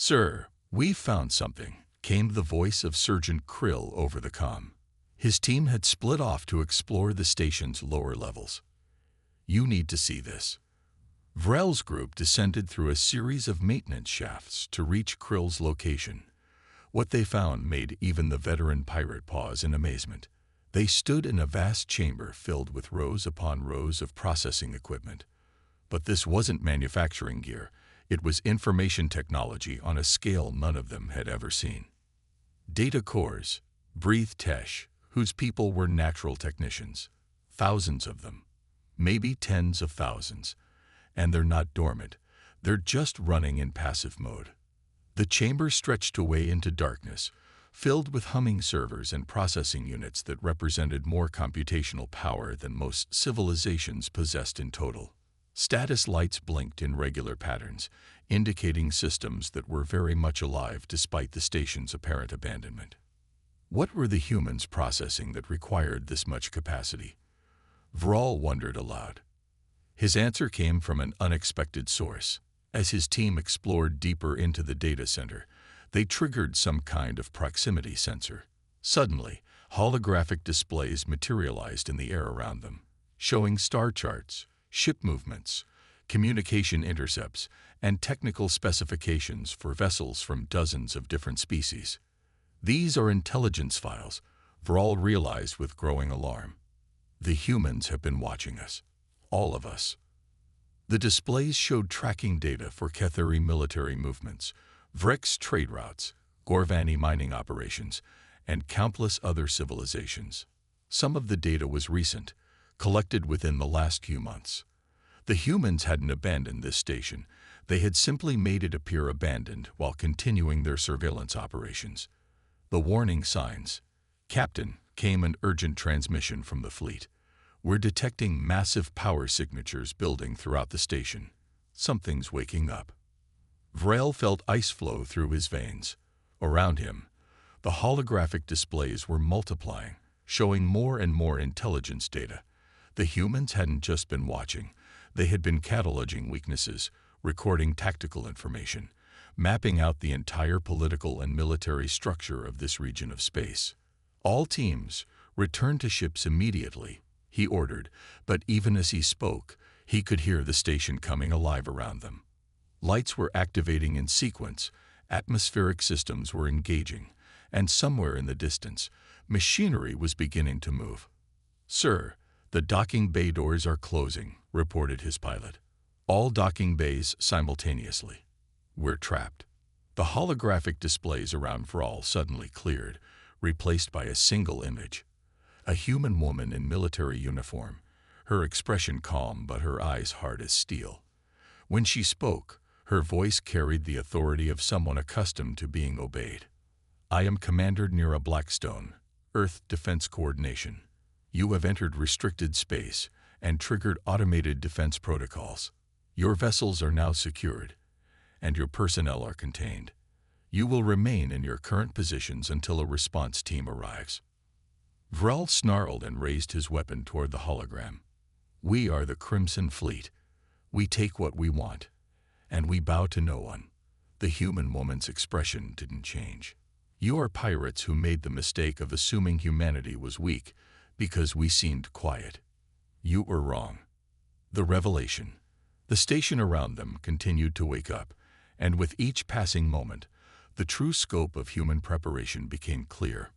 "Sir, we've found something," came the voice of Sergeant Krill over the comm. His team had split off to explore the station's lower levels. "You need to see this." Vrel's group descended through a series of maintenance shafts to reach Krill's location. What they found made even the veteran pirate pause in amazement. They stood in a vast chamber filled with rows upon rows of processing equipment. But this wasn't manufacturing gear. It was information technology on a scale none of them had ever seen. Data cores, breathed Tesh, whose people were natural technicians. Thousands of them. Maybe tens of thousands. And they're not dormant. They're just running in passive mode. The chamber stretched away into darkness, filled with humming servers and processing units that represented more computational power than most civilizations possessed in total. Status lights blinked in regular patterns, indicating systems that were very much alive despite the station's apparent abandonment. What were the humans processing that required this much capacity? Vrol wondered aloud. His answer came from an unexpected source. As his team explored deeper into the data center, they triggered some kind of proximity sensor. Suddenly, holographic displays materialized in the air around them, showing star charts, ship movements, communication intercepts, and technical specifications for vessels from dozens of different species. "These are intelligence files," Vrol realized with growing alarm. "The humans have been watching us. All of us." The displays showed tracking data for Ketheri military movements, Vrex trade routes, Gorvani mining operations, and countless other civilizations. Some of the data was recent, collected within the last few months. The humans hadn't abandoned this station. They had simply made it appear abandoned while continuing their surveillance operations. The warning signs. "Captain," came an urgent transmission from the fleet. "We're detecting massive power signatures building throughout the station. Something's waking up." Vrel felt ice flow through his veins. Around him, the holographic displays were multiplying, showing more and more intelligence data. The humans hadn't just been watching. They had been cataloging weaknesses, recording tactical information, mapping out the entire political and military structure of this region of space. "All teams, return to ships immediately," he ordered, but even as he spoke, he could hear the station coming alive around them. Lights were activating in sequence, atmospheric systems were engaging, and somewhere in the distance, machinery was beginning to move. "Sir, the docking bay doors are closing," reported his pilot. "All docking bays simultaneously. We're trapped." The holographic displays around Vrol suddenly cleared, replaced by a single image. A human woman in military uniform, her expression calm but her eyes hard as steel. When she spoke, her voice carried the authority of someone accustomed to being obeyed. "I am Commander Nira Blackstone, Earth Defense Coordination. You have entered restricted space and triggered automated defense protocols. Your vessels are now secured, and your personnel are contained. You will remain in your current positions until a response team arrives." Vrel snarled and raised his weapon toward the hologram. "We are the Crimson Fleet. We take what we want, and we bow to no one." The human woman's expression didn't change. "You are pirates who made the mistake of assuming humanity was weak because we seemed quiet. You were wrong." The revelation. The station around them continued to wake up, and with each passing moment, the true scope of human preparation became clear.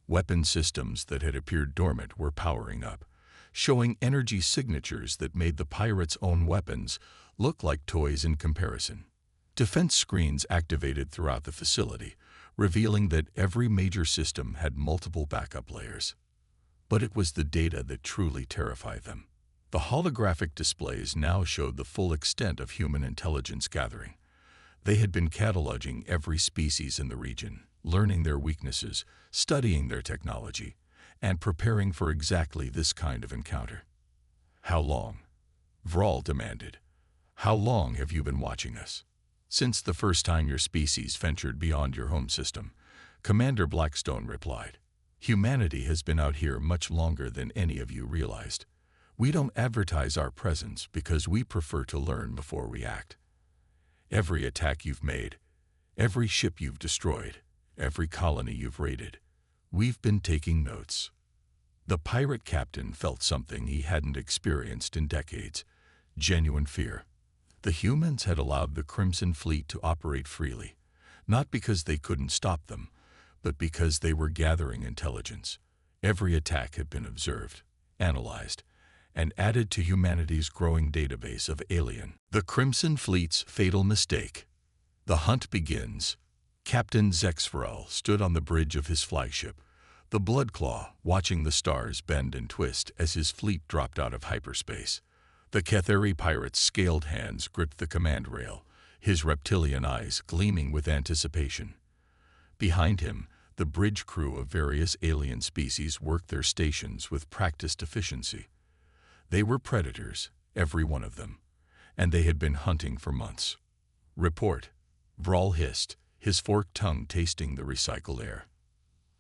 Weapon systems that had appeared dormant were powering up, showing energy signatures that made the pirates' own weapons look like toys in comparison. Defense screens activated throughout the facility, revealing that every major system had multiple backup layers. But it was the data that truly terrified them. The holographic displays now showed the full extent of human intelligence gathering. They had been cataloging every species in the region, learning their weaknesses, studying their technology, and preparing for exactly this kind of encounter. "How long?" Vrol demanded. "How long have you been watching us?" "Since the first time your species ventured beyond your home system," Commander Blackstone replied. "Humanity has been out here much longer than any of you realized. We don't advertise our presence because we prefer to learn before we act. Every attack you've made, Every ship you've destroyed, every colony you've raided. We've been taking notes." The pirate captain felt something he hadn't experienced in decades: genuine fear. The humans had allowed the Crimson Fleet to operate freely, not because they couldn't stop them, but because they were gathering intelligence. Every attack had been observed, analyzed, and added to humanity's growing database of alien. The Crimson Fleet's fatal mistake. The hunt begins. Captain Zexferel stood on the bridge of his flagship, the Bloodclaw, watching the stars bend and twist as his fleet dropped out of hyperspace. The Ketheri pirate's scaled hands gripped the command rail, his reptilian eyes gleaming with anticipation. Behind him, the bridge crew of various alien species worked their stations with practiced efficiency. They were predators, every one of them, and they had been hunting for months. "Report," Vral hissed, his forked tongue tasting the recycled air.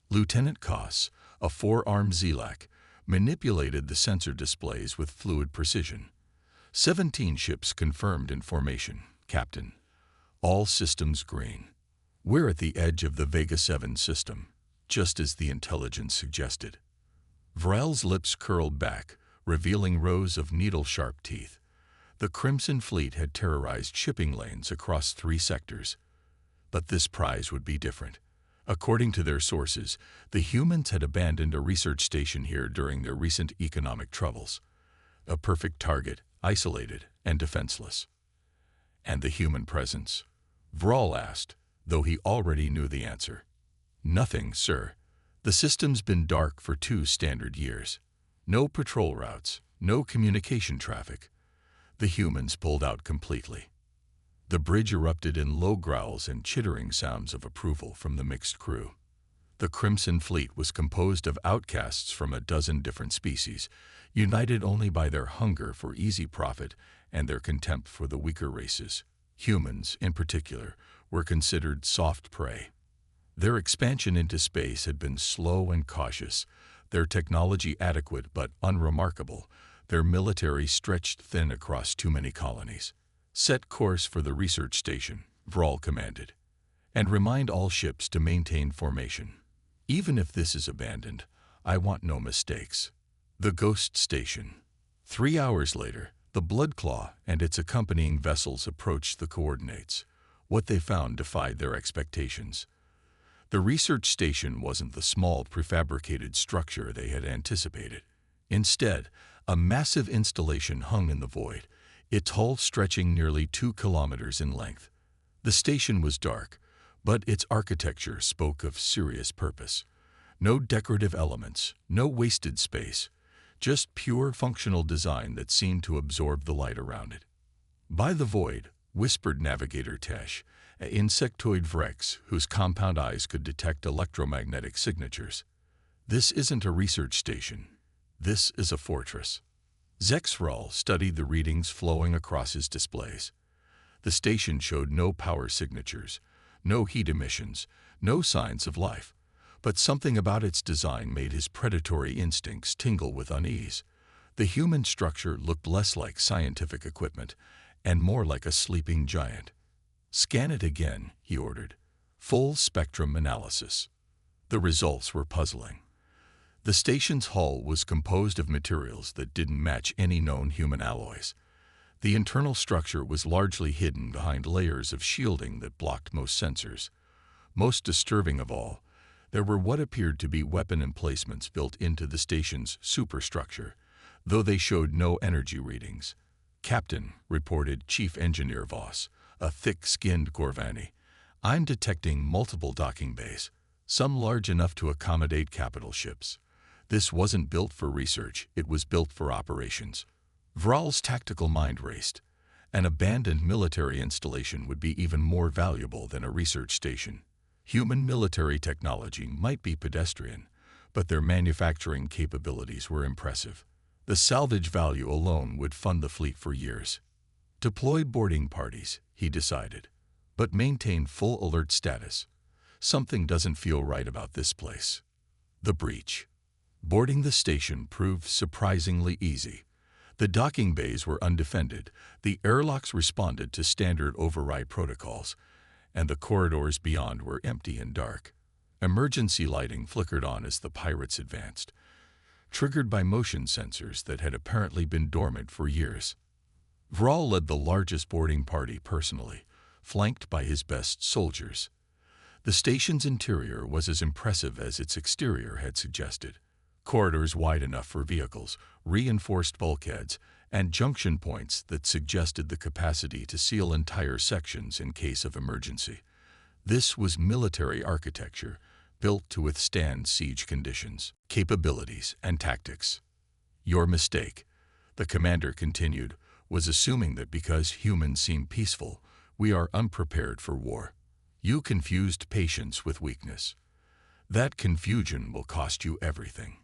Lieutenant Koss, a four-armed Zelak, manipulated the sensor displays with fluid precision. 17 ships confirmed in formation, Captain. All systems green. We're at the edge of the Vega 7 system, just as the intelligence suggested. Vral's lips curled back, revealing rows of needle-sharp teeth. The Crimson Fleet had terrorized shipping lanes across 3 sectors. But this prize would be different. According to their sources, the humans had abandoned a research station here during their recent economic troubles. A perfect target, isolated and defenseless. "And the human presence?" Vral asked, though he already knew the answer. "Nothing, sir. The system's been dark for 2 standard years. No patrol routes, no communication traffic. The humans pulled out completely." The bridge erupted in low growls and chittering sounds of approval from the mixed crew. The Crimson Fleet was composed of outcasts from a dozen different species, united only by their hunger for easy profit and their contempt for the weaker races. Humans, in particular, were considered soft prey. Their expansion into space had been slow and cautious, their technology adequate but unremarkable, their military stretched thin across too many colonies. "Set course for the research station," Vral commanded, "and remind all ships to maintain formation. Even if this is abandoned, I want no mistakes." The Ghost Station. 3 hours later, the Bloodclaw and its accompanying vessels approached the coordinates. What they found defied their expectations. The research station wasn't the small prefabricated structure they had anticipated. Instead, a massive installation hung in the void, its hull stretching nearly 2 kilometers in length. The station was dark, but its architecture spoke of serious purpose. No decorative elements, no wasted space, just pure functional design that seemed to absorb the light around it. "By the void," whispered Navigator Tesh, an insectoid Vrex whose compound eyes could detect electromagnetic signatures. "This isn't a research station. This is a fortress." Zexferel studied the readings flowing across his displays. The station showed no power signatures, no heat emissions, no signs of life, but something about its design made his predatory instincts tingle with unease. The human structure looked less like scientific equipment and more like a sleeping giant. "Scan it again," he ordered. "Full spectrum analysis." The results were puzzling. The station's hull was composed of materials that didn't match any known human alloys. The internal structure was largely hidden behind layers of shielding that blocked most sensors. Most disturbing of all, there were what appeared to be weapon emplacements built into the station's superstructure, though they showed no energy readings. "Captain," reported Chief Engineer Voss, a thick-skinned Gorvani, "I'm detecting multiple docking bays, some large enough to accommodate capital ships. This wasn't built for research, it was built for operations." Vral's tactical mind raced. An abandoned military installation would be even more valuable than a research station. Human military technology might be pedestrian, but their manufacturing capabilities were impressive. The salvage value alone would fund the fleet for years. "Deploy boarding parties," he decided, "but maintain full alert status. Something doesn't feel right about this place." The breach. Boarding the station proved surprisingly easy. The docking bays were undefended, the airlocks responded to standard override protocols, and the corridors beyond were empty and dark. Emergency lighting flickered on as the pirates advanced, triggered by motion sensors that had apparently been dormant for years. Vral led the largest boarding party personally, flanked by his best soldiers. The station's interior was as impressive as its exterior had suggested. Corridors wide enough for vehicles, reinforced bulkheads, and junction points that suggested the capacity to seal entire sections in case of emergency. This was military architecture, built to withstand siege conditions, capabilities, and tactics. Your mistake, the commander continued, was assuming that because humans seem peaceful, we are unprepared for war. You confused patience with weakness. That confusion will cost you everything.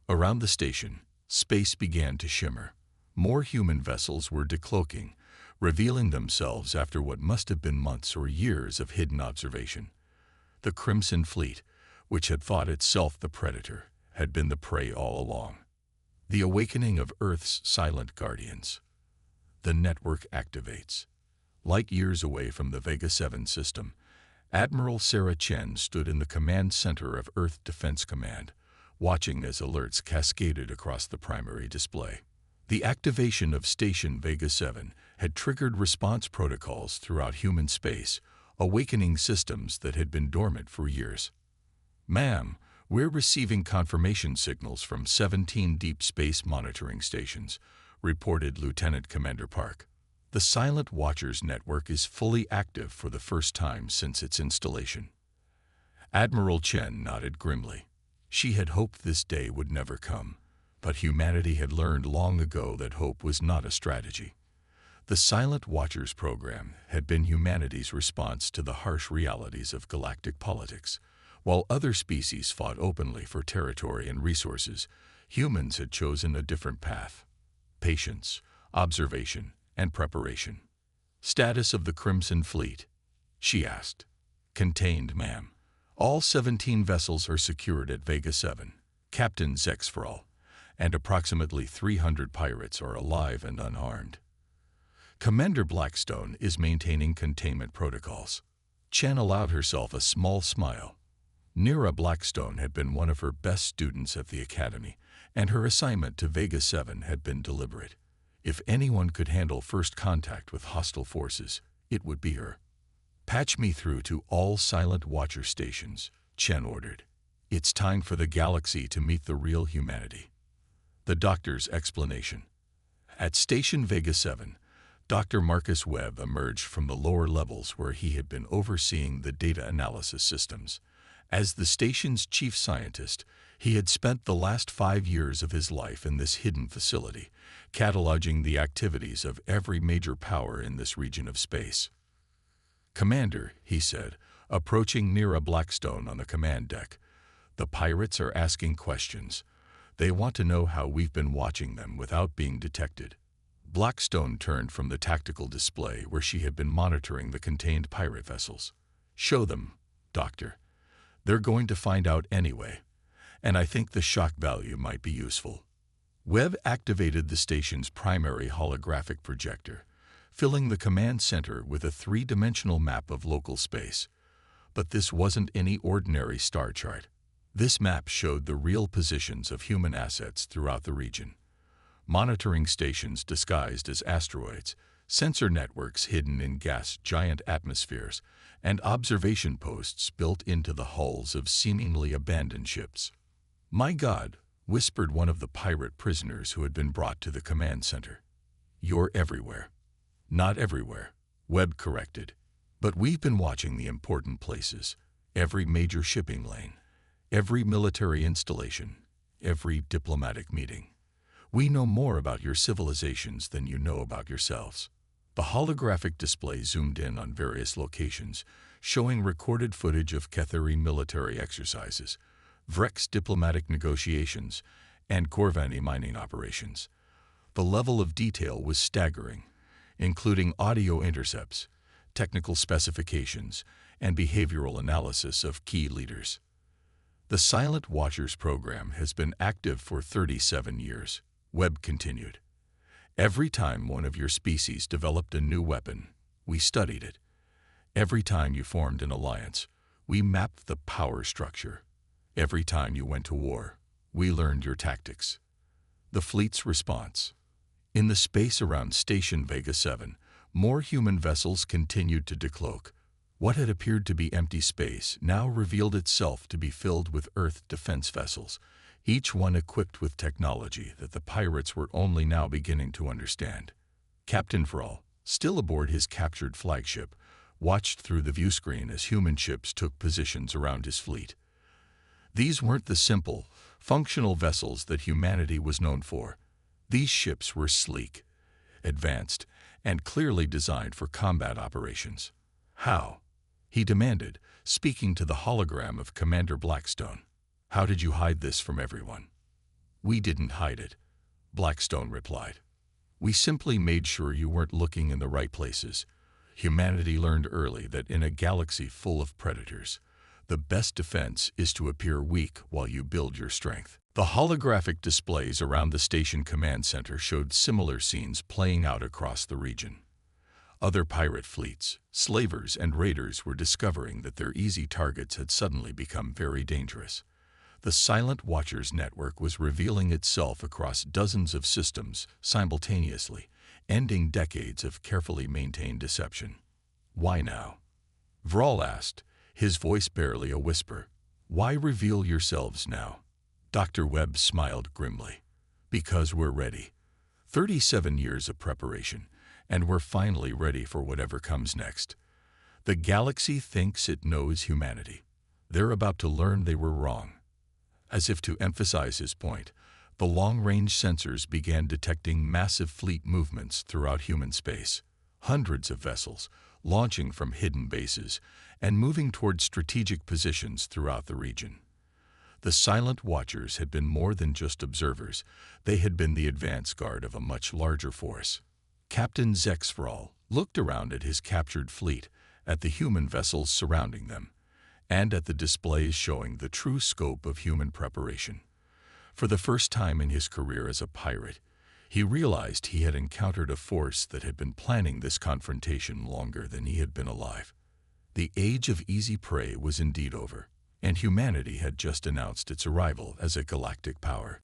Around the station, space began to shimmer. More human vessels were decloaking, revealing themselves after what must have been months or years of hidden observation. The Crimson Fleet, which had thought itself the predator, had been the prey all along. The awakening of Earth's silent guardians. The network activates. Light years away from the Vega 7 system, Admiral Sarah Chen stood in the command center of Earth Defense Command, watching as alerts cascaded across the primary display. The activation of Station Vega 7 had triggered response protocols throughout human space, awakening systems that had been dormant for years. Ma'am, we're receiving confirmation signals from 17 deep space monitoring stations, reported Lieutenant Commander Park. The Silent Watchers network is fully active for the first time since its installation. Admiral Chen nodded grimly. She had hoped this day would never come, but humanity had learned long ago that hope was not a strategy. The Silent Watchers program had been humanity's response to the harsh realities of galactic politics. While other species fought openly for territory and resources, humans had chosen a different path. Patience, observation, and preparation. Status of the Crimson Fleet? She asked. Contained, ma'am. All 17 vessels are secured at Vega 7, Captain Zexfral, and approximately 300 pirates are alive and unharmed. Commander Blackstone is maintaining containment protocols. Chen allowed herself a small smile. Nira Blackstone had been one of her best students at the Academy, and her assignment to Vega 7 had been deliberate. If anyone could handle first contact with hostile forces, it would be her. Patch me through to all Silent Watcher stations, Chen ordered. It's time for the galaxy to meet the real humanity. The doctor's explanation. At Station Vega 7, Dr. Marcus Webb emerged from the lower levels where he had been overseeing the data analysis systems. As the station's chief scientist, he had spent the last 5 years of his life in this hidden facility, cataloging the activities of every major power in this region of space. Commander, he said, approaching Nira Blackstone on the command deck, the pirates are asking questions. They want to know how we've been watching them without being detected. Blackstone turned from the tactical display where she had been monitoring the contained pirate vessels. Show them, Doctor. They're going to find out anyway, and I think the shock value might be useful. Webb activated the station's primary holographic projector, filling the command center with a 3-dimensional map of local space. But this wasn't any ordinary star chart. This map showed the real positions of human assets throughout the region. Monitoring stations disguised as asteroids, sensor networks hidden in gas giant atmospheres, and observation posts built into the hulls of seemingly abandoned ships. My God, whispered one of the pirate prisoners who had been brought to the command center. You're everywhere. Not everywhere, Webb corrected. But we've been watching the important places, every major shipping lane, every military installation, every diplomatic meeting. We know more about your civilizations than you know about yourselves. The holographic display zoomed in on various locations, showing recorded footage of Ketheri military exercises, Vrex diplomatic negotiations, and Corvani mining operations. The level of detail was staggering, including audio intercepts, technical specifications, and behavioral analysis of key leaders. The Silent Watchers program has been active for 37 years, Webb continued. Every time one of your species developed a new weapon, we studied it. Every time you formed an alliance, we mapped the power structure. Every time you went to war, we learned your tactics. The fleet's response. In the space around Station Vega 7, more human vessels continued to decloak. What had appeared to be empty space now revealed itself to be filled with Earth defense vessels, each one equipped with technology that the pirates were only now beginning to understand. Captain Vrall, still aboard his captured flagship, watched through the viewscreen as human ships took positions around his fleet. These weren't the simple, functional vessels that humanity was known for. These ships were sleek, advanced, and clearly designed for combat operations. How? He demanded, speaking to the hologram of Commander Blackstone. How did you hide this from everyone? We didn't hide it, Blackstone replied. We simply made sure you weren't looking in the right places. Humanity learned early that in a galaxy full of predators, the best defense is to appear weak while you build your strength. The holographic displays around the station command center showed similar scenes playing out across the region. Other pirate fleets, slavers, and raiders were discovering that their easy targets had suddenly become very dangerous. The Silent Watchers network was revealing itself across dozens of systems simultaneously, ending decades of carefully maintained deception. Why now? Vrall asked, his voice barely a whisper. Why reveal yourselves now? Dr. Webb smiled grimly. Because we're ready. 37 years of preparation, and we're finally ready for whatever comes next. The galaxy thinks it knows humanity. They're about to learn they were wrong. As if to emphasize his point, the long-range sensors began detecting massive fleet movements throughout human space. Hundreds of vessels, launching from hidden bases and moving toward strategic positions throughout the region. The Silent Watchers had been more than just observers. They had been the advance guard of a much larger force. Captain Zex Vrall looked around at his captured fleet, at the human vessels surrounding them, and at the displays showing the true scope of human preparation. For the first time in his career as a pirate, he realized he had encountered a force that had been planning this confrontation longer than he had been alive. The age of easy prey was indeed over, and humanity had just announced its arrival as a galactic power.